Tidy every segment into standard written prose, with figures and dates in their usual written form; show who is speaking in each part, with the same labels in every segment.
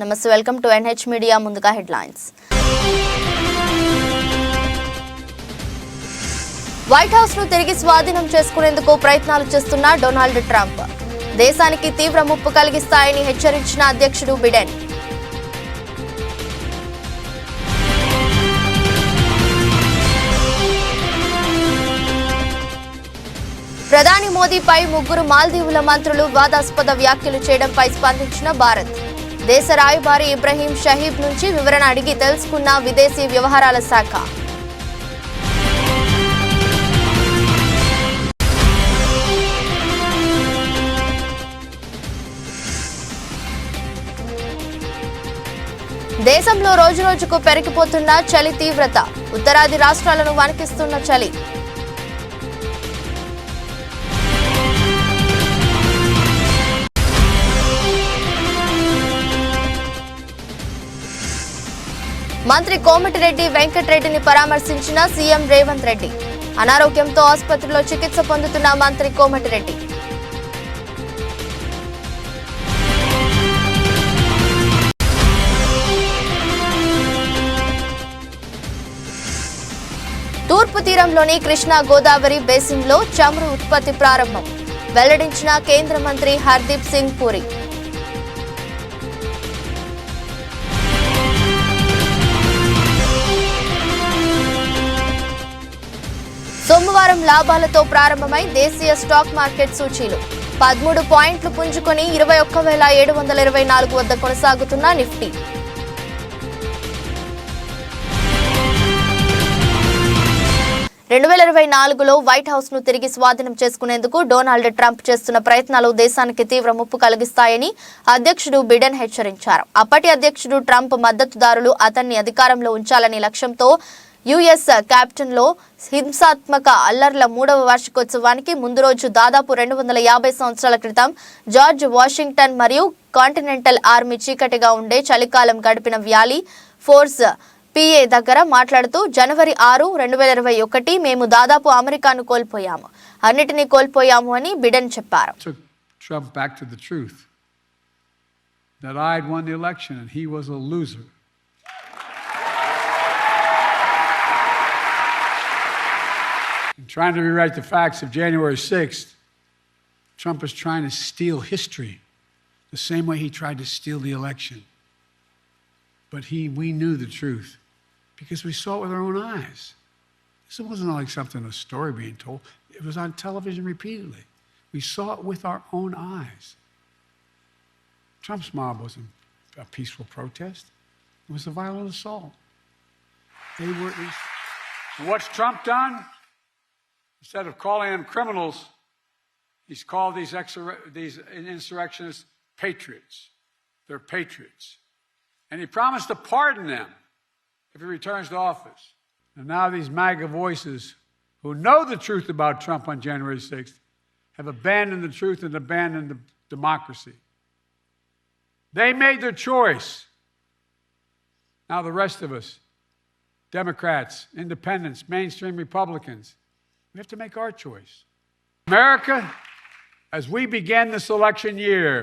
Speaker 1: నమస్తే welcome to NH media ముందుగా headlines white house ను తిరిగి స్వాధీనం చేసుకునేందుకు ప్రయత్నాలు చేస్తున్న డొనాల్డ్ ట్రంప్ దేశానికి తీవ్ర ముప్పు కలిగిస్తాయని హెచ్చరించిన అధ్యక్షుడు బిడెన్ ప్రధాని మోదీపై ముగ్గురు మాల్దీవుల మంత్రులు వివాదాస్పద వ్యాఖ్యలు చేయడంపై స్పందించిన భారత్ దేశ రాయబారి ఇబ్రహీం షహీబ్ నుంచి వివరణ అడిగి తెలుసుకున్న విదేశీ వ్యవహారాల శాఖ దేశంలో రోజురోజుకు పెరిగిపోతున్న చలి తీవ్రత ఉత్తరాది రాష్ట్రాలను వణికిస్తున్న చలి మంత్రి కోమటిరెడ్డి వెంకటరెడ్డిని పరామర్శించిన సీఎం రేవంత్ రెడ్డి అనారోగ్యంతో ఆసుపత్రిలో చికిత్స పొందుతున్న మంత్రి కోమటిరెడ్డి తూర్పు తీరంలోని కృష్ణా గోదావరి బేసిన్లో చమురు ఉత్పత్తి ప్రారంభం వెల్లడించిన కేంద్ర మంత్రి హర్దీప్ సింగ్ పూరి సోమవారం లాభాలతో ప్రారంభమై దేశీయ స్టాక్ మార్కెట్ సూచీలు 13 పాయింట్లు పుంజుకొని 21,724 వద్ద కొనసాగుతున్న నిఫ్టీ లో వైట్ హౌస్ ను తిరిగి స్వాధీనం చేసుకునేందుకు డొనాల్డ్ ట్రంప్ చేస్తున్న ప్రయత్నాలు దేశానికి తీవ్ర ముప్పు కలిగిస్తాయని అధ్యక్షుడు బిడెన్ హెచ్చరించారు. అప్పటి అధ్యక్షుడు ట్రంప్ మద్దతుదారులు అతన్ని అధికారంలో ఉంచాలనే లక్ష్యంతో యుఎస్ క్యాపిటల్ లో హింసాత్మక అల్లర్ల 3వ వార్షికోత్సవానికి ముందు రోజు దాదాపు 250 సంవత్సరాల క్రితం జార్జ్ వాషింగ్టన్ మరియు కాంటినెంటల్ ఆర్మీ చీకటిగా ఉండే చలికాలం గడిపిన వ్యాలీ ఫోర్స్ పిఏ దగ్గర మాట్లాడుతూ జనవరి 6, 2021 మేము దాదాపు అమెరికాను కోల్పోయాము, అన్నిటినీ కోల్పోయాము అని బిడెన్ చెప్పారు.
Speaker 2: Trump back to the truth that I had won the election and he was a loser. In trying to rewrite the facts of January 6th, Trump is trying to steal history the same way he tried to steal the election. But we knew the truth because we saw it with our own eyes. This wasn't like something, a story being told. It was on television repeatedly. We saw it with our own eyes. Trump's mob wasn't a peaceful protest. It was a violent assault. They were. What's Trump done? Instead of calling them criminals, he's called these insurrectionists patriots. They're patriots. And he promised to pardon them if he returns to office. And now these MAGA voices who know the truth about Trump on January 6th have abandoned the truth and abandoned the democracy. They made their choice. Now the rest of us, Democrats, independents, mainstream Republicans, we have to make our choice. America, as we begin this election year,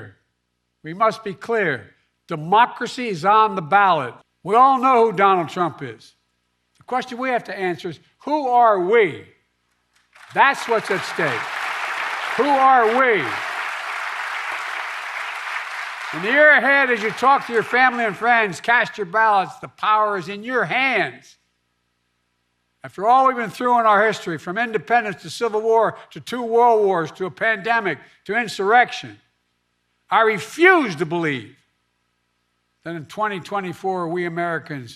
Speaker 2: we must be clear. Democracy is on the ballot. We all know who Donald Trump is. The question we have to answer is, who are we? That's what's at stake. Who are we? In the year ahead, as you talk to your family and friends, cast your ballots. The power is in your hands. After all we've been through in our history, from independence to civil war to 2 world wars to a pandemic to insurrection, I refuse to believe that in 2024 we Americans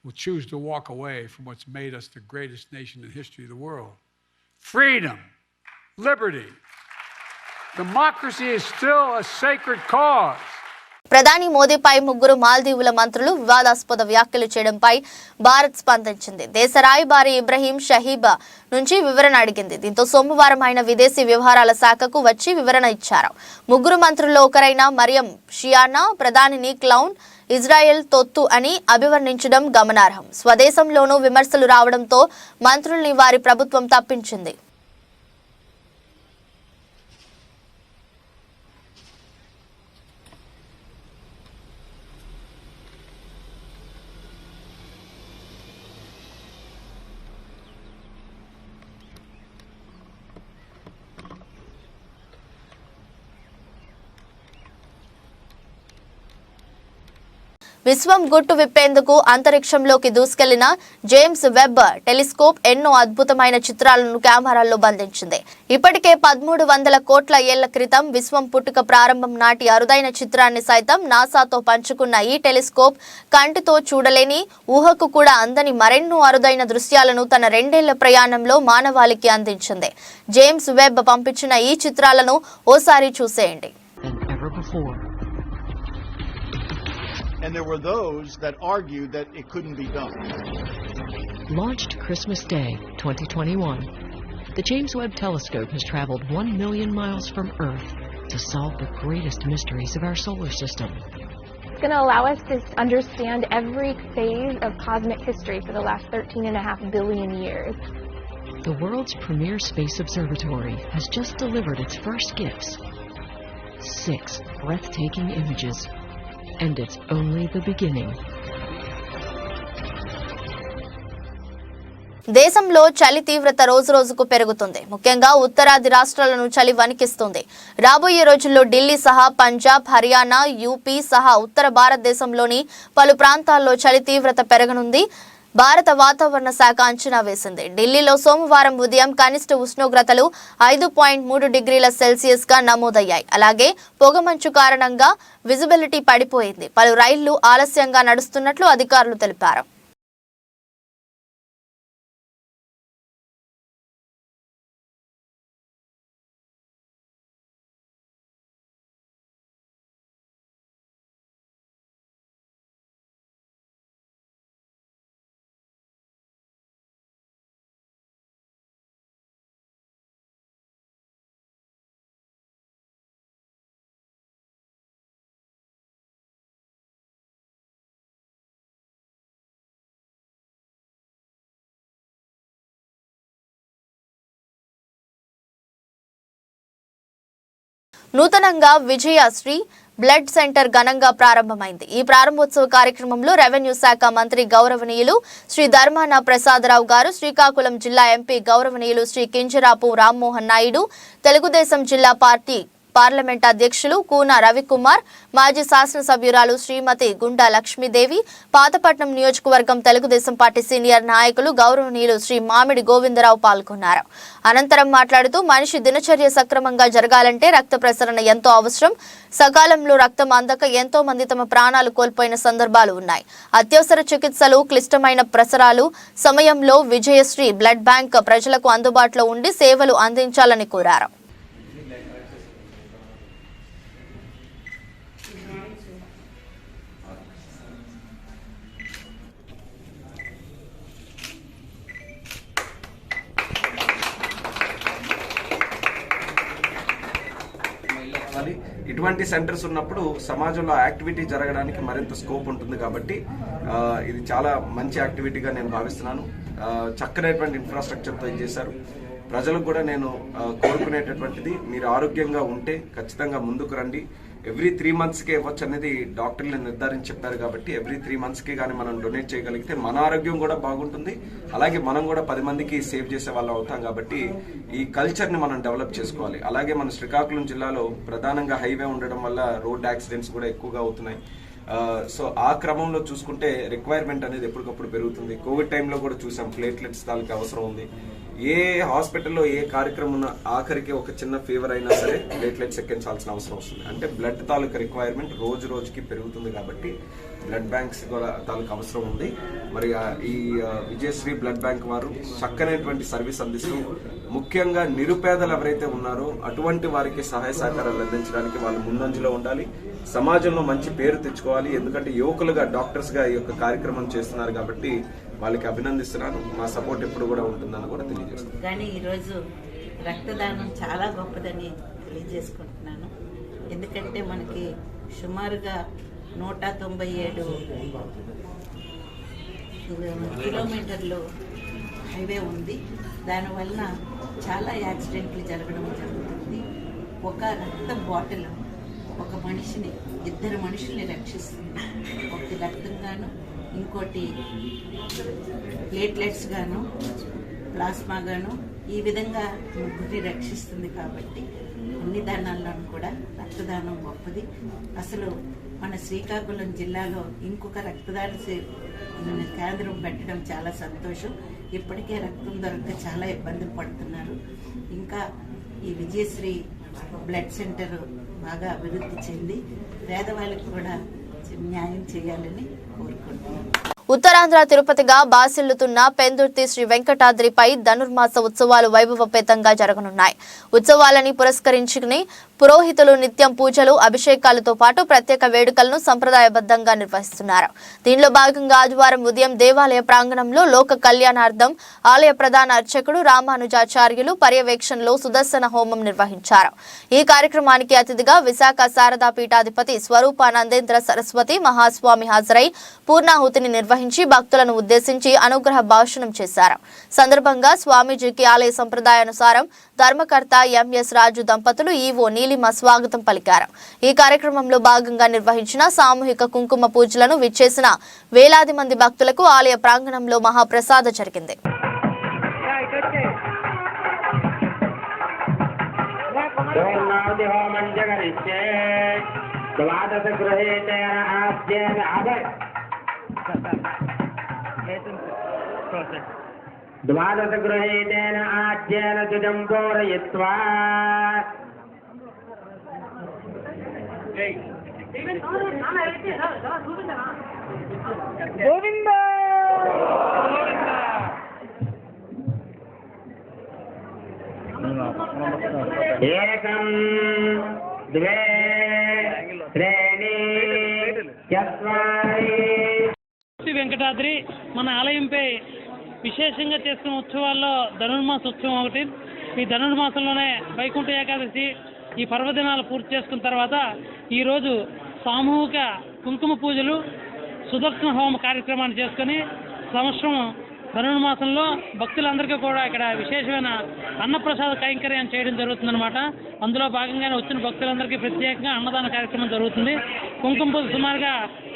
Speaker 2: will choose to walk away from what's made us the greatest nation in the history of the world. Freedom, liberty, democracy is still a sacred cause.
Speaker 1: ప్రధాని మోదీపై ముగ్గురు మాల్దీవుల మంత్రులు వివాదాస్పద వ్యాఖ్యలు చేయడంపై భారత్ స్పందించింది. దేశ రాయబారి ఇబ్రహీం షహీబ్ నుంచి వివరణ అడిగింది. దీంతో సోమవారం ఆయన విదేశీ వ్యవహారాల శాఖకు వచ్చి వివరణ ఇచ్చారు. ముగ్గురు మంత్రుల్లో ఒకరైన మరియం షియానా ప్రధానిని క్లౌన్, ఇజ్రాయెల్ తొత్తు అని అభివర్ణించడం గమనార్హం. స్వదేశంలోనూ విమర్శలు రావడంతో మంత్రుల్ని వారి ప్రభుత్వం తప్పించింది. విశ్వం గుట్టు విప్పేందుకు అంతరిక్షంలోకి దూసుకెళ్లిన జేమ్స్ వెబ్ టెలిస్కోప్ ఎన్నో అద్భుతమైన చిత్రాలను కెమెరాల్లో బంధించింది. ఇప్పటికే 1300 కోట్ల ఏళ్ల క్రితం విశ్వం పుట్టుక ప్రారంభం నాటి అరుదైన చిత్రాన్ని సైతం నాసాతో పంచుకున్న ఈ టెలిస్కోప్ కంటితో చూడలేని, ఊహకు కూడా అందని మరెన్నో అరుదైన దృశ్యాలను తన 2 ఏళ్ల ప్రయాణంలో మానవాళికి అందించింది. జేమ్స్ వెబ్ పంపించిన ఈ చిత్రాలను ఓసారి చూసేయండి.
Speaker 3: And there were those that argued that it couldn't be done.
Speaker 4: Launched Christmas Day, 2021, the James Webb Telescope has traveled 1 million miles from Earth to solve the greatest mysteries of our solar system.
Speaker 5: It's going to allow us to understand every phase of cosmic history for the last 13.5 billion years.
Speaker 4: The world's premier space observatory has just delivered its first gifts. 6 breathtaking images. And it's only the beginning.
Speaker 1: దేశంలో చలి తీవ్రత రోజు రోజుకు పెరుగుతుంది. ముఖ్యంగా ఉత్తరాది రాష్ట్రాలను చలి వణికిస్తుంది. రాబోయే రోజుల్లో ఢిల్లీ సహా పంజాబ్, హర్యానా, యూపీ సహా ఉత్తర భారతదేశంలోని పలు ప్రాంతాల్లో చలి తీవ్రత పెరగనుంది. భారత వాతావరణ శాఖ అంచనా వేసింది. ఢిల్లీలో సోమవారం ఉదయం కనిష్ట ఉష్ణోగ్రతలు 5.3 డిగ్రీల సెల్సియస్ గా నమోదయ్యాయి. అలాగే పొగమంచు కారణంగా విజిబిలిటీ పడిపోయింది. పలు రైళ్లు ఆలస్యంగా నడుస్తున్నట్లు అధికారులు తెలిపారు. నూతనంగా విజయశ్రీ బ్లడ్ సెంటర్ ఘనంగా ప్రారంభమైంది. ఈ ప్రారంభోత్సవ కార్యక్రమంలో రెవెన్యూ శాఖ మంత్రి గౌరవనీయులు శ్రీ ధర్మాన ప్రసాదరావు గారు, శ్రీకాకుళం జిల్లా ఎంపీ గౌరవనీయులు శ్రీ కింజరాపు రామ్మోహన్ నాయుడు, తెలుగుదేశం జిల్లా పార్లమెంట్ అధ్యక్షులు కూన రవికుమార్, మాజీ శాసనసభ్యురాలు శ్రీమతి గుండా లక్ష్మీదేవి, పాతపట్నం నియోజకవర్గం తెలుగుదేశం పార్టీ సీనియర్ నాయకులు గౌరవనీయులు శ్రీ మామిడి గోవిందరావు పాల్గొన్నారు. అనంతరం మాట్లాడుతూ మనిషి దినచర్య సక్రమంగా జరగాలంటే రక్త ప్రసరణ ఎంతో అవసరం. సకాలంలో రక్తం అందక ఎంతో మంది తమ ప్రాణాలు కోల్పోయిన సందర్భాలు ఉన్నాయి. అత్యవసర చికిత్సలు, క్లిష్టమైన ప్రసరాలు సమయంలో విజయశ్రీ బ్లడ్ బ్యాంక్ ప్రజలకు అందుబాటులో ఉండి సేవలు అందించాలని కోరారు.
Speaker 6: ఇటువంటి సెంటర్స్ ఉన్నప్పుడు సమాజంలో యాక్టివిటీ జరగడానికి మరింత స్కోప్ ఉంటుంది కాబట్టి ఇది చాలా మంచి యాక్టివిటీగా నేను భావిస్తున్నాను. చక్కనైనటువంటి ఇన్ఫ్రాస్ట్రక్చర్తో ఇది చేశారు. ప్రజలకు కూడా నేను కోరుకునేటటువంటిది, మీరు ఆరోగ్యంగా ఉంటే ఖచ్చితంగా ముందుకు రండి. ఎవ్రీ 3 monthsకే ఇవ్వచ్చు అనేది డాక్టర్లు నిర్ధారించి చెప్పారు కాబట్టి ఎవ్రీ 3 monthsకి కానీ మనం డొనేట్ చేయగలిగితే మన ఆరోగ్యం కూడా బాగుంటుంది. అలాగే మనం కూడా 10 మందికి సేవ్ చేసే వాళ్ళం అవుతాం. కాబట్టి ఈ కల్చర్ని మనం డెవలప్ చేసుకోవాలి. అలాగే మన శ్రీకాకుళం జిల్లాలో ప్రధానంగా హైవే ఉండడం వల్ల రోడ్ యాక్సిడెంట్స్ కూడా ఎక్కువగా అవుతున్నాయి. సో ఆ క్రమంలో చూసుకుంటే రిక్వైర్మెంట్ అనేది ఎప్పటికప్పుడు పెరుగుతుంది. కోవిడ్ టైంలో కూడా చూసాం ప్లేట్లెట్స్ తాలూకు అవసరం ఉంది. ఏ హాస్పిటల్లో ఏ కార్యక్రమం ఉన్న ఆఖరికి ఒక చిన్న ఫీవర్ అయినా సరే ప్లేట్లెట్స్ ఎక్కించాల్సిన అవసరం వస్తుంది. అంటే బ్లడ్ తాలూకు రిక్వైర్మెంట్ రోజు రోజుకి పెరుగుతుంది కాబట్టి బ్లడ్ బ్యాంక్స్ కూడా తాలూకు అవసరం ఉంది. మరి ఈ విజయశ్రీ బ్లడ్ బ్యాంక్ వారు చక్కనైనటువంటి సర్వీస్ అందిస్తూ ముఖ్యంగా నిరుపేదలు ఎవరైతే ఉన్నారో అటువంటి వారికి సహాయ సహకారాలు అందించడానికి వాళ్ళు ముందంజలో ఉండాలి. సమాజంలో మంచి పేరు తెచ్చుకోవాలి. ఎందుకంటే యువకులుగా డాక్టర్స్గా ఈ యొక్క కార్యక్రమం చేస్తున్నారు కాబట్టి వాళ్ళకి అభినందిస్తున్నాను. మా సపోర్ట్ ఎప్పుడు కూడా ఉంటుందని కూడా తెలియజేస్తున్నాను.
Speaker 7: కానీ ఈరోజు రక్తదానం చాలా గొప్పదని తెలియజేసుకుంటున్నాను. ఎందుకంటే మనకి సుమారుగా 197 కిలోమీటర్లు హైవే ఉంది. దానివల్ల చాలా యాక్సిడెంట్లు జరగడం జరుగుతుంది. ఒక రక్త బాటిల్ ఒక మనిషిని, 2 మనుషుల్ని రక్షిస్తుంది. ఒకటి రక్తం గాను, ఇంకోటి ప్లేట్లెట్స్ గాను, ప్లాస్మా గాను, ఈ విధంగా ముగ్గురిని రక్షిస్తుంది. కాబట్టి అన్ని దానాల్లోనూ కూడా రక్తదానం గొప్పది. అసలు మన శ్రీకాకుళం జిల్లాలో ఇంకొక రక్తదాన కేంద్రం పెట్టడం చాలా సంతోషం. ఇప్పటికే రక్తం దొరక్క చాలా ఇబ్బందులు పడుతున్నారు. ఇంకా ఈ విజయశ్రీ బ్లడ్ సెంటర్ బాగా అభివృద్ధి చెంది పేదవాళ్ళకి కూడా న్యాయం చేయాలని కోరుకుంటున్నాను.
Speaker 1: ఉత్తరాంధ్ర తిరుపతిగా బాసిల్లుతున్న పెందుర్తి శ్రీ వెంకటాద్రిపై ధనుర్మాస ఉత్సవాలు వైభవపేతంగా జరగనున్నాయి. ఉత్సవాలని పురస్కరించుకుని పురోహితులు నిత్యం పూజలు, అభిషేకాలతో పాటు ప్రత్యేక వేడుకలను సంప్రదాయబద్ధంగా నిర్వహిస్తున్నారు. దీనిలో భాగంగా ఆదివారం ఉదయం దేవాలయ ప్రాంగణంలో లోక కళ్యాణార్థం ఆలయ ప్రధాన అర్చకుడు రామానుజాచార్యులు పర్యవేక్షణలో సుదర్శన హోమం నిర్వహించారు. ఈ కార్యక్రమానికి అతిథిగా విశాఖ శారదా పీఠాధిపతి స్వరూపానందేంద్ర సరస్వతి మహాస్వామి హాజరై పూర్ణాహుతిని నిర్వహించి భక్తులను ఉద్దేశించి అనుగ్రహ భాషణం చేశారు. సందర్భంగా స్వామీజీకి ఆలయ సంప్రదాయానుసారం ధర్మకర్త ఎంఎస్ రాజు దంపతులు ఈవో నీలిమ స్వాగతం పలికారు. ఈ కార్యక్రమంలో భాగంగా నిర్వహించిన సామూహిక కుంకుమ పూజలను విచ్చేసిన వేలాది మంది భక్తులకు ఆలయ ప్రాంగణంలో మహాప్రసాద జరిగింది.
Speaker 8: ద్వాదశ గృహేణ ఆజ్యేన తుజం పూరయిత్వా గోవింద ఏకం ద్వే త్రీణి చత్వారి.
Speaker 9: శ్రీ వెంకటాద్రి మన ఆలయంపై విశేషంగా చేసుకున్న ఉత్సవాల్లో ధనుర్మాస ఉత్సవం ఒకటి. ఈ ధనుర్మాసంలోనే వైకుంఠ ఏకాదశి ఈ పర్వదినాలు పూర్తి చేసుకున్న తర్వాత ఈరోజు సామూహిక కుంకుమ పూజలు, సుదర్శన హోమ కార్యక్రమాన్ని చేసుకొని సంవత్సరం ధనుర్మాసంలో భక్తులందరికీ కూడా ఇక్కడ విశేషమైన అన్నప్రసాద కైంకర్యం చేయడం జరుగుతుందన్నమాట. అందులో భాగంగానే వచ్చిన భక్తులందరికీ ప్రత్యేకంగా అన్నదాన కార్యక్రమం జరుగుతుంది. కుంకుమ పూజ సుమారుగా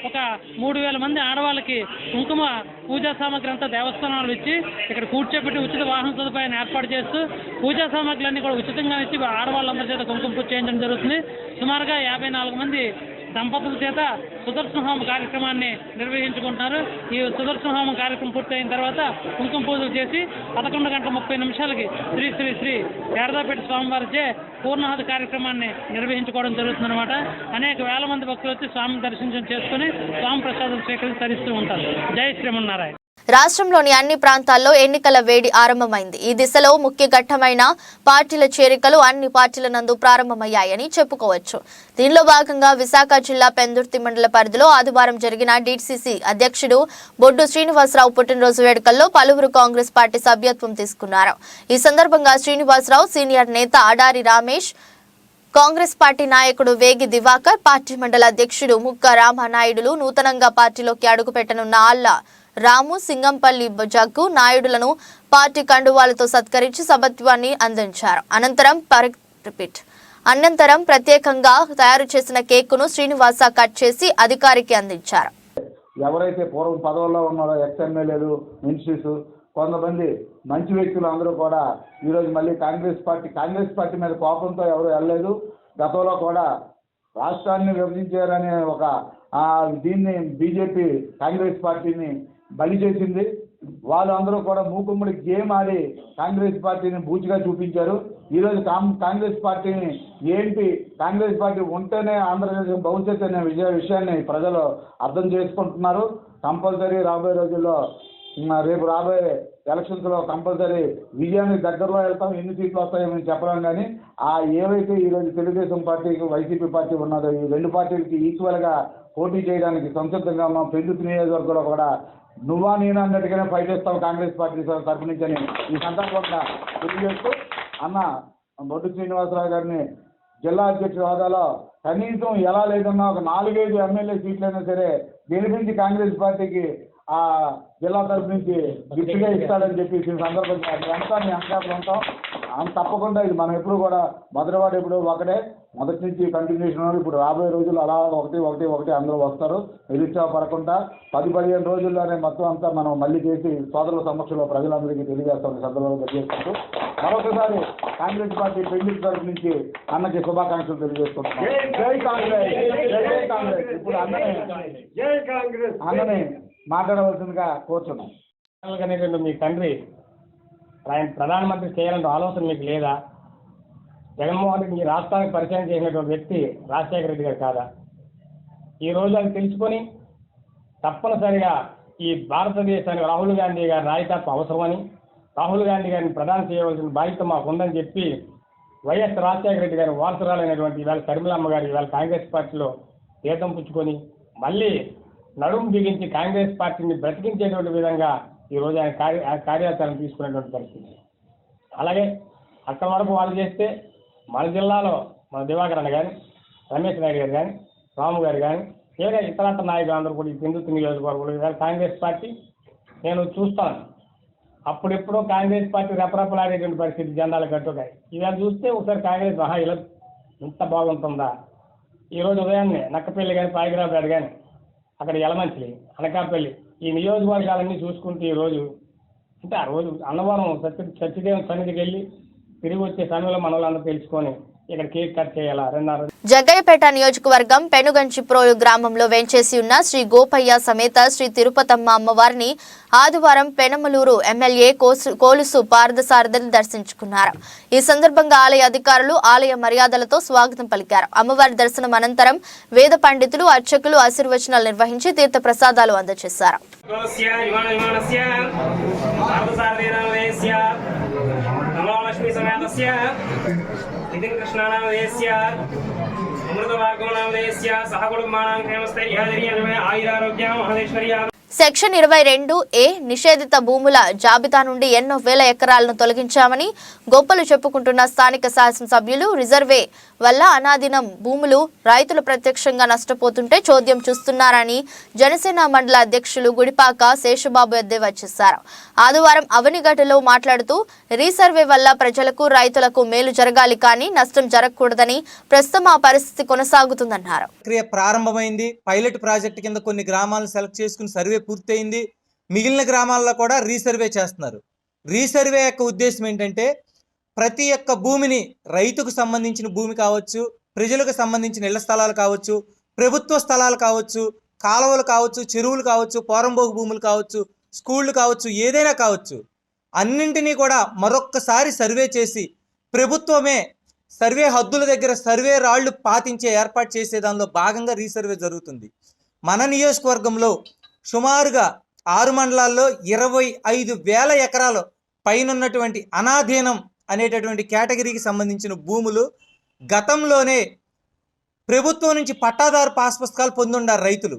Speaker 9: ఒక 3000 మంది ఆడవాళ్ళకి కుంకుమ పూజా సామాగ్రి అంతా దేవస్థానాలు ఇచ్చి ఇక్కడ కూర్చోబెట్టి ఉచిత వాహన సదుపాయాన్ని ఏర్పాటు చేస్తూ పూజా సామాగ్రులన్నీ కూడా ఉచితంగా ఇచ్చి ఆడవాళ్ళందరి చేత కుంకుమ పూజ చేయించడం జరుగుతుంది. సుమారుగా 54 మంది దంపతుల చేత సుదర్శన హోమ కార్యక్రమాన్ని నిర్వహించుకుంటున్నారు. ఈ సుదర్శన హోమం కార్యక్రమం పూర్తయిన తర్వాత కుంకుమ పూజలు చేసి 11:30 శ్రీ శ్రీ శ్రీ శారదాపేట స్వామివారిచే పూర్ణాహుతి కార్యక్రమాన్ని నిర్వహించుకోవడం జరుగుతుందన్నమాట. అనేక వేల మంది భక్తులు వచ్చి స్వామిని దర్శనం చేసుకుని స్వామి ప్రసాదం స్వీకరించి తరిస్తూ ఉంటారు. జై శ్రీమన్నారాయణ.
Speaker 1: రాష్ట్రంలోని అన్ని ప్రాంతాల్లో ఎన్నికల వేడి ఆరంభమైంది. ఈ దిశలో ముఖ్య ఘట్టమైన పార్టీల చేరికలు అన్ని పార్టీల నందు ప్రారంభమయ్యాయని చెప్పుకోవచ్చు. దీనిలో భాగంగా విశాఖ జిల్లా పెందుర్తి మండల పరిధిలో ఆదివారం జరిగిన డీసీసీ అధ్యక్షుడు బొడ్డు శ్రీనివాసరావు పుట్టినరోజు వేడుకల్లో పలువురు కాంగ్రెస్ పార్టీ సభ్యత్వం తీసుకున్నారు. ఈ సందర్భంగా శ్రీనివాసరావు సీనియర్ నేత అడారి రమేష్, కాంగ్రెస్ పార్టీ నాయకుడు వేగి దివాకర్, పార్టీ మండల అధ్యక్షుడు ముక్క రామనాయుడులు, నూతనంగా పార్టీలోకి అడుగుపెట్టనున్న ఆళ్ల రాము, సింగంపల్లి జగ్గు నాయుడులను పార్టీ కండువాలతో సత్కరించి సభత్వాన్ని అందించారు. అనంతరం ప్రత్యేకంగా తయారు చేసిన కేకును శ్రీనివాస కట్ చేసి అధికారికి అందించారు.
Speaker 10: ఎవరైతే పూర్వం పదవుల్లో ఉన్నారో ఎక్స్ఎమ్మెల్యేలు, మినిస్టర్స్, కొంతమంది మంచి వ్యక్తులు అందరూ కూడా ఈరోజు మళ్ళీ కాంగ్రెస్ పార్టీ మీద కోపంతో ఎవరు వెళ్ళలేదు. గతంలో కూడా రాష్ట్రాన్ని విభజించారనే ఒక దీన్ని బీజేపీ కాంగ్రెస్ పార్టీని బలి చేసింది. వాళ్ళందరూ కూడా మూకుమ్మడి గేమ్ ఆడి కాంగ్రెస్ పార్టీని బూచిగా చూపించారు. ఈరోజు కాంగ్రెస్ పార్టీని కాంగ్రెస్ పార్టీ ఉంటేనే ఆంధ్రప్రదేశ్ భవిష్యత్తు అనే విషయాన్ని ప్రజలు అర్థం చేసుకుంటున్నారు. కంపల్సరీ రాబోయే రోజుల్లో రేపు రాబోయే ఎలక్షన్స్లో కంపల్సరీ విజయానికి దగ్గరలో వెళ్తాం. ఎన్ని సీట్లు వస్తాయో మేము చెప్పలేం. కానీ ఏవైతే ఈరోజు తెలుగుదేశం పార్టీకి, వైసీపీ పార్టీ ఉన్నదో ఈ రెండు పార్టీలకి ఈక్వల్గా పోటీ చేయడానికి సంసిద్ధంగా ఉన్నాం. పెందుర్తి నియోజకవర్గంలో కూడా నువ్వా నేనా అన్నట్టుగానే ఫైట్ చేస్తాం కాంగ్రెస్ పార్టీ తరఫు నుంచి అని ఈ సందర్భంగా తెలియజేస్తూ అన్న బొడ్డు శ్రీనివాసరావు గారిని జిల్లా అధ్యక్షుడి హోదాలో కనీసం ఎలా లేదన్నా ఒక 4-5 ఎమ్మెల్యే సీట్లైనా సరే గెలిపించి కాంగ్రెస్ పార్టీకి ఆ జిల్లా తరఫు నుంచి గిఫ్ట్గా ఇస్తాడని చెప్పి ఈ సందర్భంగా అంతా మీ అంశాలు ఉంటాం. తప్పకుండా ఇది మనం ఎప్పుడు కూడా మొదటివాడు ఎప్పుడు ఒకటే, మొదటి నుంచి కంటిన్యూషన్. ఇప్పుడు రాబోయే రోజులు అలా ఒకటి అందరూ వస్తారు. నిరుత్సాహపడకుండా 10-15 రోజుల్లోనే మొత్తం అంతా మనం మళ్ళీ చేసి సోదరుల సమక్షంలో ప్రజలందరికీ తెలియజేస్తాం. సందర్భంగా తెలియజేసుకుంటూ మరొకసారి కాంగ్రెస్ పార్టీ పెండింగ్ తరఫు నుంచి అన్నకి శుభాకాంక్షలు తెలియజేసుకుంటున్నాం. జై కాంగ్రెస్, జై కాంగ్రెస్. ఇప్పుడు అన్నని మాట్లాడవలసిందిగా కోరుతున్నాం.
Speaker 11: మీ తండ్రి ఆయన ప్రధానమంత్రి చేయాలంటే ఆలోచన మీకు లేదా? జగన్మోహన్ రెడ్డి ఈ రాష్ట్రానికి పరిచయం చేసినటువంటి వ్యక్తి రాజశేఖర రెడ్డి గారు కాదా? ఈ రోజు అది తెలుసుకొని తప్పనిసరిగా ఈ భారతదేశానికి రాహుల్ గాంధీ గారి నాయకత్వం అవసరమని, రాహుల్ గాంధీ గారిని ప్రధానం చేయవలసిన బాధ్యత మాకు ఉందని చెప్పి వైఎస్ రాజశేఖర రెడ్డి గారి వారసురాలైనటువంటి ఇవాళ షర్మిలమ్మ గారు ఇవాళ కాంగ్రెస్ పార్టీలో తీర్థం పుచ్చుకొని మళ్ళీ నడుము బిగించి కాంగ్రెస్ పార్టీని బ్రతికించేటువంటి విధంగా ఈరోజు ఆయన కార్యాచరణ తీసుకునేటువంటి పరిస్థితి. అలాగే అక్కడ వరకు వాళ్ళు చేస్తే మన జిల్లాలో మన దివాకర్ అన్న కానీ, రమేష్ నాయుడు గారు కానీ, రాము గారు కానీ, లేదా ఇతరత్ర నాయకులు అందరూ కూడా ఈ హిందుత్వ నియోజకవర్గంలో ఇవాళ కాంగ్రెస్ పార్టీ నేను చూస్తాను. అప్పుడెప్పుడో కాంగ్రెస్ పార్టీ రెపరెపలాడేటువంటి పరిస్థితి జెండాలు కట్టుకాయి. ఇవాళ చూస్తే ఒకసారి కాంగ్రెస్ ఇలా ఇంత బాగుంటుందా? ఈరోజు ఉదయాన్నే నక్కపల్లి కానీ, పాయిగ్రాపేట కానీ, అక్కడ యలమంచిలి, అనకాపల్లి ఈ నియోజకవర్గాలన్నీ చూసుకుంటే ఈరోజు అంటే ఆ రోజు అన్నవరం సత్యదేవం సన్నిధికి వెళ్ళి తిరిగి వచ్చే సమయంలో మనల్ని తెలుసుకొని ఇక్కడ కేక్ కట్ చేయాలా 2.5.
Speaker 1: జగ్గయ్యపేట నియోజకవర్గం పెనుగంచిప్రోలు గ్రామంలో వేంచేసి ఉన్న శ్రీ గోపయ్య సమేత శ్రీ తిరుపతమ్మ అమ్మవారిని ఆదివారం పెనమలూరు ఎమ్మెల్యే కోలుసు పార్థసారథులు దర్శించుకున్నారు. ఈ సందర్భంగా ఆలయ అధికారులు ఆలయ మర్యాదలతో స్వాగతం పలికారు. అమ్మవారి దర్శనం అనంతరం వేద పండితులు అర్చకులు ఆశీర్వచనాలు నిర్వహించి తీర్థ ప్రసాదాలు అందజేశారు. సెక్షన్ 22A నిషేధిత భూముల జాబితా నుండి ఎన్నో వేల ఎకరాలను తొలగించామని గొప్పలు చెప్పుకుంటున్న స్థానిక శాసనసభ్యులు రిజర్వే వల్ల అనాదినం భూములు రైతులు ప్రత్యక్షంగా నష్టపోతుంటే చోద్యం చూస్తున్నారని జనసేన మండల అధ్యక్షులు గుడిపాక శేషబాబు ఎద్దేవా చేశారు. ఆదివారం అవనిగడ్డలో మాట్లాడుతూ రీసర్వే వల్ల ప్రజలకు రైతులకు మేలు జరగాలి కానీ నష్టం జరగకూడదని ప్రస్తుతం ఆ పరిస్థితి కొనసాగుతుందన్నారు.
Speaker 12: ప్రక్రియ ప్రారంభమైంది. పైలట్ ప్రాజెక్ట్ కింద కొన్ని గ్రామాలను సెలెక్ట్ చేసుకుని సర్వే పూర్తయింది. మిగిలిన గ్రామాల్లో కూడా రీసర్వే చేస్తున్నారు. రీసర్వే యొక్క ఉద్దేశం ఏంటంటే ప్రతి ఒక్క భూమిని రైతుకు సంబంధించిన భూమి కావచ్చు, ప్రజలకు సంబంధించిన ఇళ్ల స్థలాలు కావచ్చు, ప్రభుత్వ స్థలాలు కావచ్చు, కాలువలు కావచ్చు, చెరువులు కావచ్చు, పోరంబోగు భూములు కావచ్చు, స్కూళ్ళు కావచ్చు, ఏదైనా కావచ్చు, అన్నింటినీ కూడా మరొక్కసారి సర్వే చేసి ప్రభుత్వమే సర్వే హద్దుల దగ్గర సర్వే రాళ్లు పాతించే ఏర్పాటు చేసే దానిలో భాగంగా రీసర్వే జరుగుతుంది. మన నియోజకవర్గంలో సుమారుగా 6 మండలాల్లో 25,000 ఎకరాలు పైనున్నటువంటి అనాధీనం అనేటటువంటి కేటగిరీకి సంబంధించిన భూములు గతంలోనే ప్రభుత్వం నుంచి పట్టాదారు పాస్ పుస్తకాలు పొందుండారు రైతులు.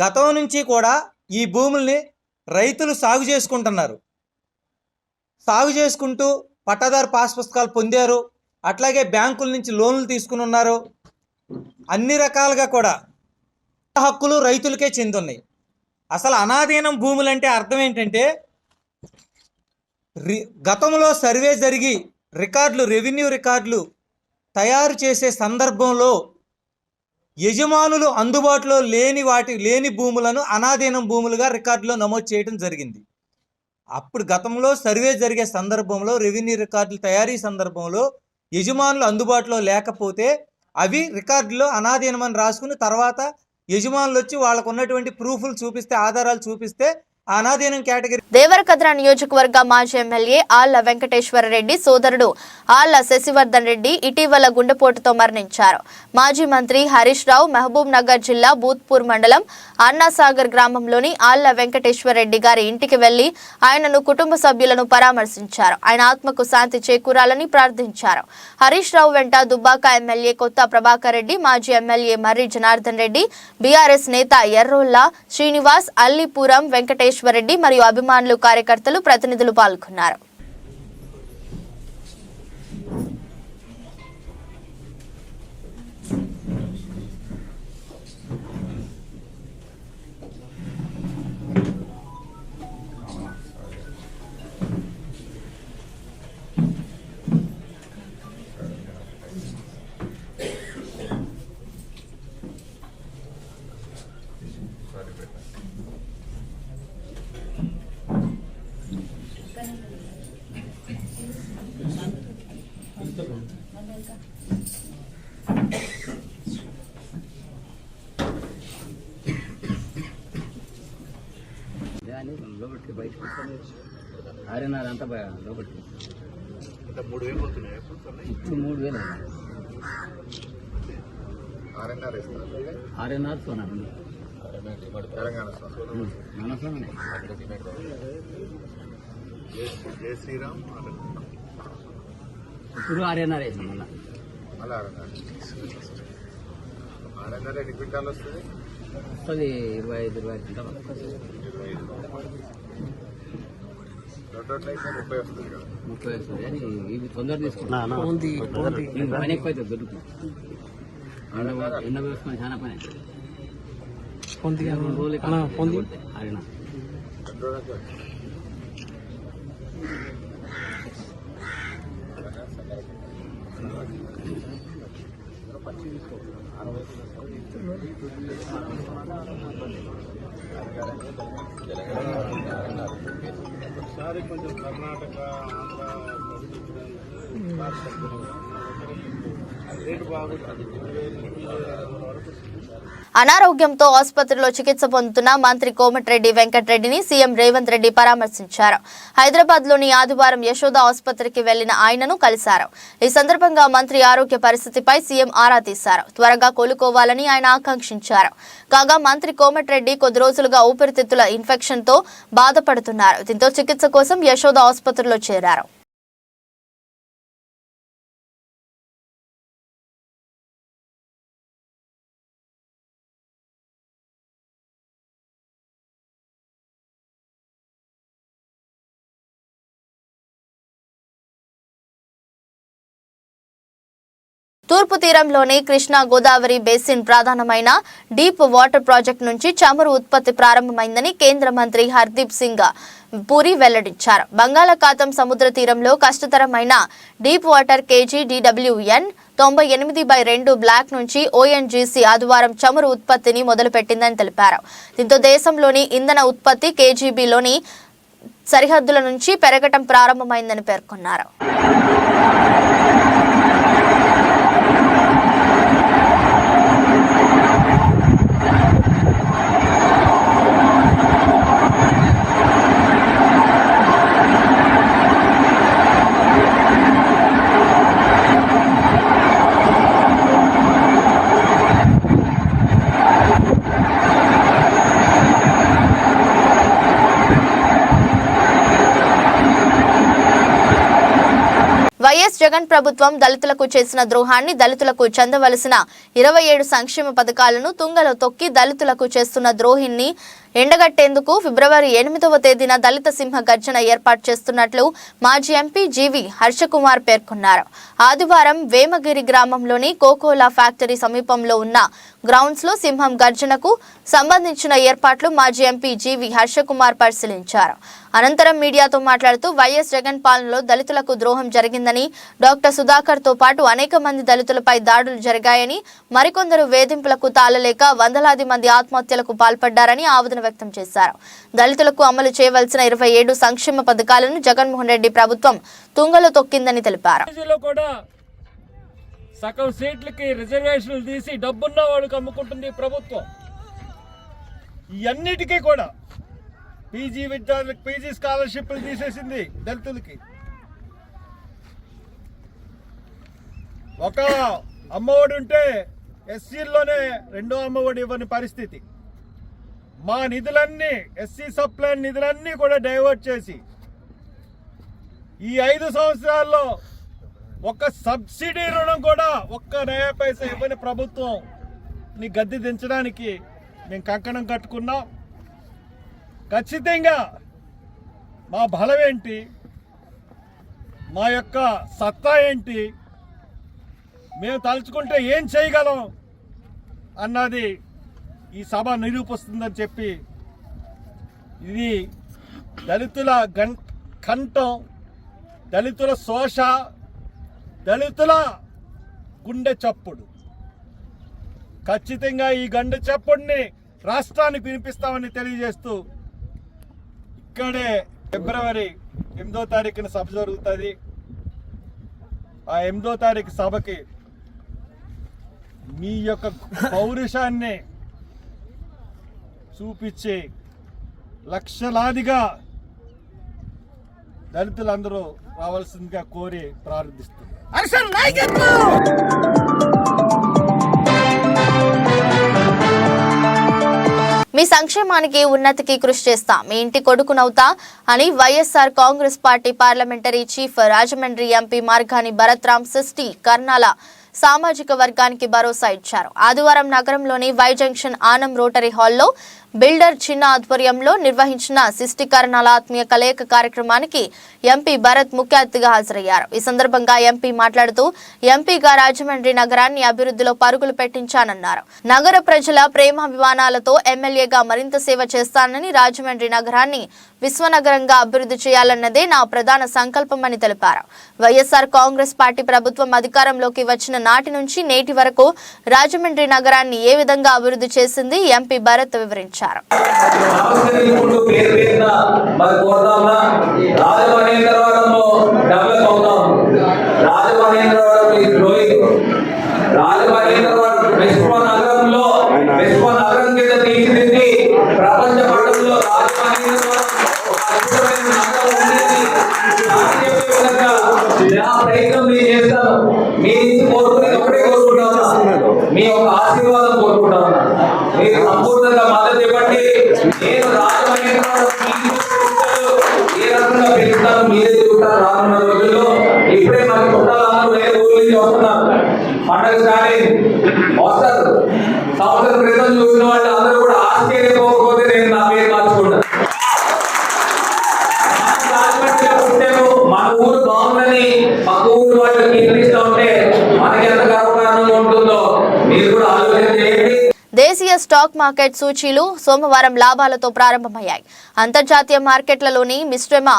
Speaker 12: గతం నుంచి కూడా ఈ భూముల్ని రైతులు సాగు చేసుకుంటున్నారు. సాగు చేసుకుంటూ పట్టాదారు పాస్ పుస్తకాలు పొందారు. అట్లాగే బ్యాంకుల నుంచి లోన్లు తీసుకుని ఉన్నారు. అన్ని రకాలుగా కూడా హక్కులు రైతులకే చెందున్నాయి. అసలు అనాధీనం భూములంటే అర్థం ఏంటంటే గతంలో సర్వే జరిగి రికార్డులు, రెవెన్యూ రికార్డులు తయారు చేసే సందర్భంలో యజమానులు అందుబాటులో లేని భూములను అనాధీనం భూములుగా రికార్డులో నమోదు చేయడం జరిగింది. అప్పుడు గతంలో సర్వే జరిగే సందర్భంలో రెవెన్యూ రికార్డులు తయారీ సందర్భంలో యజమానులు అందుబాటులో లేకపోతే అవి రికార్డులో అనాధీనమని రాసుకుని తర్వాత యజమానులు వచ్చి వాళ్ళకు ఉన్నటువంటి ప్రూఫ్లు చూపిస్తే, ఆధారాలు చూపిస్తే అనాధీనం కేటగిరీ.
Speaker 1: దేవరకద్ర నియోజకవర్గ మాజీ ఎమ్మెల్యే ఆళ్ల వెంకటేశ్వర రెడ్డి సోదరుడు ఆళ్ల శశివర్ధన్ రెడ్డి ఇటీవల గుండెపోటుతో మరణించారు. మాజీ మంత్రి హరీష్ రావు మహబూబ్ నగర్ జిల్లా బూత్పూర్ మండలం అన్నాసాగర్ గ్రామంలోని ఆళ్ల వెంకటేశ్వర రెడ్డి గారి ఇంటికి వెళ్లి ఆయనను కుటుంబ సభ్యులను పరామర్శించారు. ఆయన ఆత్మకు శాంతి చేకూరాలని ప్రార్థించారు. హరీష్ రావు వెంట దుబ్బాక ఎమ్మెల్యే కొత్త ప్రభాకర్ రెడ్డి, మాజీ ఎమ్మెల్యే మర్రి జనార్దన్ రెడ్డి, బీఆర్ఎస్ నేత ఎర్రోల్లా శ్రీనివాస్, అల్లిపురం వెంకటేశ్వర రెడ్డి మరియు అభిమానులు, కార్యకర్తలు, ప్రతినిధులు పాల్గొన్నారు.
Speaker 13: లోపలికి బయటకు ఆర్ఎన్ఆర్ అంతా లోపలికి
Speaker 3: 3000 పోతున్నాయి
Speaker 13: ఇప్పుడు 3000 ఆర్ఎన్ఆర్ సోనా
Speaker 3: తెలంగాణ
Speaker 13: మన సోనే
Speaker 3: జై శ్రీరామ్
Speaker 13: ఇప్పుడు ఆర్ఎన్ఆర్ వేసాం
Speaker 3: మళ్ళీ ఆర్ఎన్ఆర్ ఎన్ని క్వింటాలు వస్తుంది?
Speaker 13: వస్తుంది 25 క్వింటాలు
Speaker 3: రోడ్లు అయితే 30 వస్తుంది కదా.
Speaker 13: 30 వస్తుంది కానీ ఇవి తొందర తీసుకుంటాను పని ఎక్కువ అవుతుంది దొరుకుతుంది ఎండ వేసుకొని చాలా పని అవుతుంది 2 రోజులు ఆడినా
Speaker 3: ఒకసారి కొంచెం కర్ణాటక రేటు బాగుంటుంది.
Speaker 1: అనారోగ్యంతో ఆసుపత్రిలో చికిత్స పొందుతున్న మంత్రి కోమటిరెడ్డి వెంకటరెడ్డిని సీఎం రేవంత్ రెడ్డి పరామర్శించారు. హైదరాబాద్లోని ఆదివారం యశోద ఆసుపత్రికి వెళ్లిన ఆయనను కలిశారు. ఈ సందర్భంగా మంత్రి ఆరోగ్య పరిస్థితిపై సీఎం ఆరా తీశారు. త్వరగా కోలుకోవాలని ఆయన ఆకాంక్షించారు. కాగా మంత్రి కోమటిరెడ్డి కొద్ది రోజులుగా ఊపిరితిత్తుల ఇన్ఫెక్షన్తో బాధపడుతున్నారు. దీంతో చికిత్స కోసం యశోద ఆసుపత్రిలో చేరారు. తూర్పు తీరంలోని కృష్ణా గోదావరి బేసిన్ ప్రధానమైన డీప్ వాటర్ ప్రాజెక్టు నుంచి చమురు ఉత్పత్తి ప్రారంభమైందని కేంద్ర మంత్రి హర్దీప్ సింగ్ పూరి వెల్లడించారు. బంగాళాఖాతం సముద్ర తీరంలో కష్టతరమైన deep water KG DWN 98/2 block నుంచి ONGC ఆదివారం చమురు ఉత్పత్తిని మొదలుపెట్టిందని తెలిపారు. దీంతో దేశంలోని ఇంధన ఉత్పత్తి KGBలోని సరిహద్దుల నుంచి పెరగటం ప్రారంభమైందని పేర్కొన్నారు. వైఎస్ జగన్ ప్రభుత్వం దళితులకు చేసిన ద్రోహాన్ని, దళితులకు చెందవలసిన 27 సంక్షేమ పథకాలను తుంగలో తొక్కి దళితులకు చేస్తున్న ద్రోహిని ఎండగట్టేందుకు ఫిబ్రవరి 8వ తేదీన దళిత సింహ గర్జన ఏర్పాటు చేస్తున్నట్లు మాజీ ఎంపీ జీవి హర్షకుమార్ పేర్కొన్నారు. ఆదివారం వేమగిరి గ్రామంలోని కోకోలా ఫ్యాక్టరీ సమీపంలో ఉన్న గ్రౌండ్స్ లో సింహం గర్జనకు సంబంధించిన ఏర్పాట్లు మాజీ ఎంపీ జీవి హర్షకుమార్ పరిశీలించారు. అనంతరం మీడియాతో మాట్లాడుతూ వైఎస్ జగన్ పాలనలో దళితులకు ద్రోహం జరిగిందని, డాక్టర్ సుధాకర్ తో పాటు అనేక మంది దళితులపై దాడులు జరిగాయని, మరికొందరు వేధింపులకు తాళలేక వందలాది మంది ఆత్మహత్యలకు పాల్పడ్డారని ఆవేదన వ్యక్తం చేశారు. దళితులకు అమలు చేయవలసిన 27 సంక్షేమ పథకాలను జగన్మోహన్ రెడ్డి ప్రభుత్వం తుంగలో తొక్కిందని తెలిపారు.
Speaker 14: సగం సీట్లకి రిజర్వేషన్లు తీసి డబ్బున్న వాళ్ళకి అమ్ముకుంటుంది ప్రభుత్వం. ఇవన్నిటికీ కూడా పీజీ విద్యార్థులకు పీజీ స్కాలర్షిప్లు తీసేసింది దళితులకి. ఒక అమ్మఒడి ఉంటే ఎస్సీల్లోనే 2వ అమ్మఒడి ఇవ్వని పరిస్థితి. మా నిధులన్నీ ఎస్సీ సప్లై నిధులన్నీ కూడా డైవర్ట్ చేసి ఈ 5 సంవత్సరాల్లో ఒక్క సబ్సిడీ రుణం కూడా ఒక్క నయా పైసా ఇవ్వని ప్రభుత్వం ని గద్దె దించడానికి మేము కంకణం కట్టుకున్నాం. ఖచ్చితంగా మా బలం ఏంటి, మా యొక్క సత్తా ఏంటి, మేము తలుచుకుంటే ఏం చేయగలం అన్నది ఈ సభ నిరూపిస్తుందని చెప్పి, ఇది దళితుల కంఠం, దళితుల శోష, దళితుల గుండె చప్పుడు. ఖచ్చితంగా ఈ గుండె చప్పుడిని రాష్ట్రానికి వినిపిస్తామని తెలియజేస్తూ ఇక్కడే ఫిబ్రవరి 8వ తారీఖున సభ జరుగుతుంది. ఆ 8వ తారీఖు సభకి మీ యొక్క పౌరుషాన్ని చూపించి లక్షలాదిగా దళితులందరూ రావాల్సిందిగా కోరి ప్రార్థిస్తున్నారు.
Speaker 1: మీ సంక్షేమానికి ఉన్నతికి కృషి చేస్తా, మీ ఇంటి కొడుకునవుతా అని YSR Congress party parliamentary chief Rajahmundry MP Margani Bharat Ram సిస్టి కర్నాల సామాజిక వర్గానికి భరోసా ఇచ్చారు. ఆదివారం నగరంలోని వై జంక్షన్ ఆనం రోటరీ హాల్లో బిల్డర్ చిన్న ఆధ్వర్యంలో నిర్వహించిన శిష్టీకరణాల ఆత్మీయ కలయిక కార్యక్రమానికి ఎంపీ భరత్ ముఖ్య అతిథిగా హాజరయ్యారు. ఈ సందర్భంగా ఎంపీ మాట్లాడుతూ ఎంపీగా రాజమండ్రి నగరాన్ని అభివృద్ధిలో పరుగులు పెట్టించానన్నారు. నగర ప్రజల ప్రేమాభిమానాలతో ఎమ్మెల్యేగా మరింత సేవ చేస్తానని, రాజమండ్రి నగరాన్ని విశ్వనగరంగా అభివృద్ధి చేయాలన్నదే నా ప్రధాన సంకల్పమని తెలిపారు. వైఎస్ఆర్ కాంగ్రెస్ పార్టీ ప్రభుత్వం అధికారంలోకి వచ్చిన నాటి నుంచి నేటి వరకు రాజమండ్రి నగరాన్ని ఏ విధంగా అభివృద్ధి చేసింది ఎంపీ భరత్ వివరించారు.
Speaker 15: మీ యొక్క ఆశీర్వాదం కోరుకుంటాను. మీరు సంపూర్ణంగా మద్దతు ఇవ్వండి. నేను రాజమండ్రి ఏ రకంగా పెంచుతాను మీరే చూస్తారు. రానున్న రోజుల్లో ఇప్పుడే మన చుట్టాలందరూ వేరే ఊరి నుంచి వస్తున్నారు. పండగ స్టార్ట్ వస్తారు. సంవత్సరం క్రితం చూసిన వాళ్ళు అందరూ కూడా ఆశ్చర్యపోకపోతే నేను నా పేరు మార్చుకుంటాను. రాజమండ్రిలో పుట్టాము, మన ఊరు బాగుందని పక్క ఊరు వాళ్ళు కీర్తిస్తూ ఉంటే మనకి ఎంత గర్వకారణంగా ఉంటుందో మీరు కూడా ఆలోచన చేయండి.
Speaker 1: దేశీయ స్టాక్ మార్కెట్ సూచీలు సోమవారం లాభాలతో ప్రారంభమయ్యాయి. అంతర్జాతీయ మార్కెట్లలోని మిశ్రమ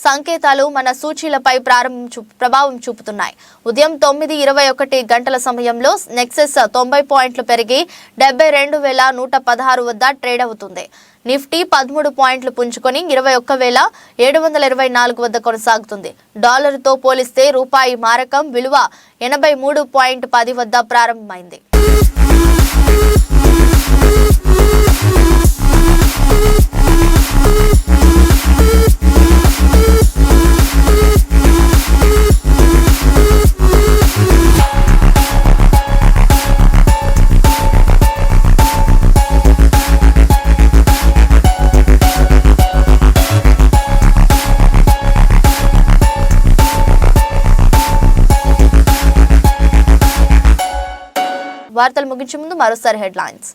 Speaker 1: సంకేతాలు మన సూచీలపై ప్రభావం చూపుతున్నాయి. ఉదయం 9:21 గంటల సమయంలో నెక్సెస్ 90 పాయింట్లు పెరిగి 72,116 వద్ద ట్రేడ్ అవుతుంది. నిఫ్టీ 13 పాయింట్లు పుంజుకొని 21,724 వద్ద కొనసాగుతుంది. డాలర్తో పోలిస్తే రూపాయి మారకం విలువ 83.10 వద్ద ప్రారంభమైంది. వార్తలు ముగించే ముందు మరోసారి హెడ్లైన్స్.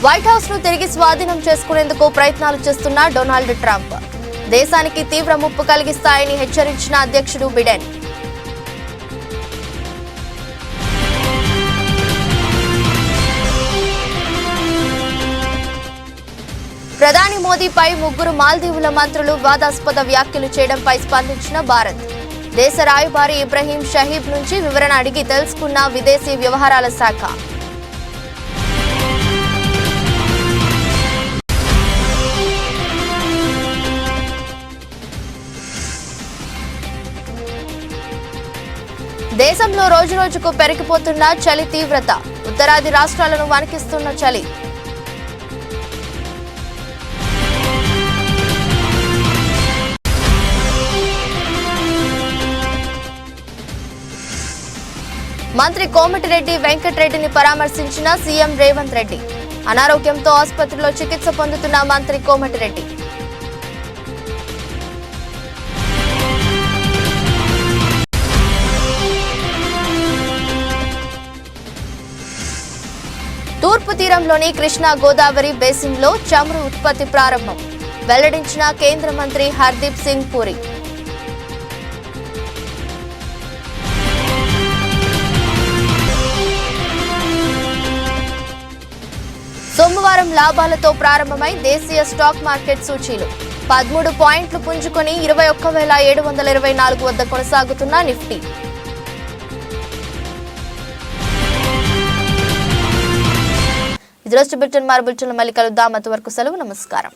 Speaker 1: వైట్ హౌస్ ను తిరిగి స్వాధీనం చేసుకునేందుకు ప్రయత్నాలు చేస్తున్న డొనాల్డ్ ట్రంప్. దేశానికి తీవ్ర ముప్పు కలిగిస్తాయని హెచ్చరించిన అధ్యక్షుడు బిడెన్. ప్రధాని మోదీపై 3 మాల్దీవుల మంత్రులు వివాదాస్పద వ్యాఖ్యలు చేయడంపై స్పందించిన భారత్. దేశ రాయబారి ఇబ్రహీం షహీబ్ నుంచి వివరణ అడిగి తెలుసుకున్న విదేశీ వ్యవహారాల శాఖ. దేశంలో రోజురోజుకు పెరిగిపోతున్న చలి తీవ్రత. ఉత్తరాది రాష్ట్రాలను వణికిస్తున్న చలి. మంత్రి కోమటిరెడ్డి వెంకటరెడ్డిని పరామర్శించిన సీఎం రేవంత్ రెడ్డి. అనారోగ్యంతో ఆసుపత్రిలో చికిత్స పొందుతున్న మంత్రి కోమటిరెడ్డి. తూర్పు తీరంలోని కృష్ణా గోదావరి బేసిన్లో చమురు ఉత్పత్తి ప్రారంభం. వెల్లడించిన కేంద్ర మంత్రి హర్దీప్ సింగ్ పూరి. సోమవారం లాభాలతో ప్రారంభమై దేశీయ స్టాక్ మార్కెట్ సూచీలు 13 పాయింట్లు పుంజుకొని 21,724 వద్ద కొనసాగుతున్న నిఫ్టీ. దిరోజు బులెటిన్ మరో బులెటిన్లో మళ్ళీ కలుద్దాం. అంతవరకు సెలవు. నమస్కారం.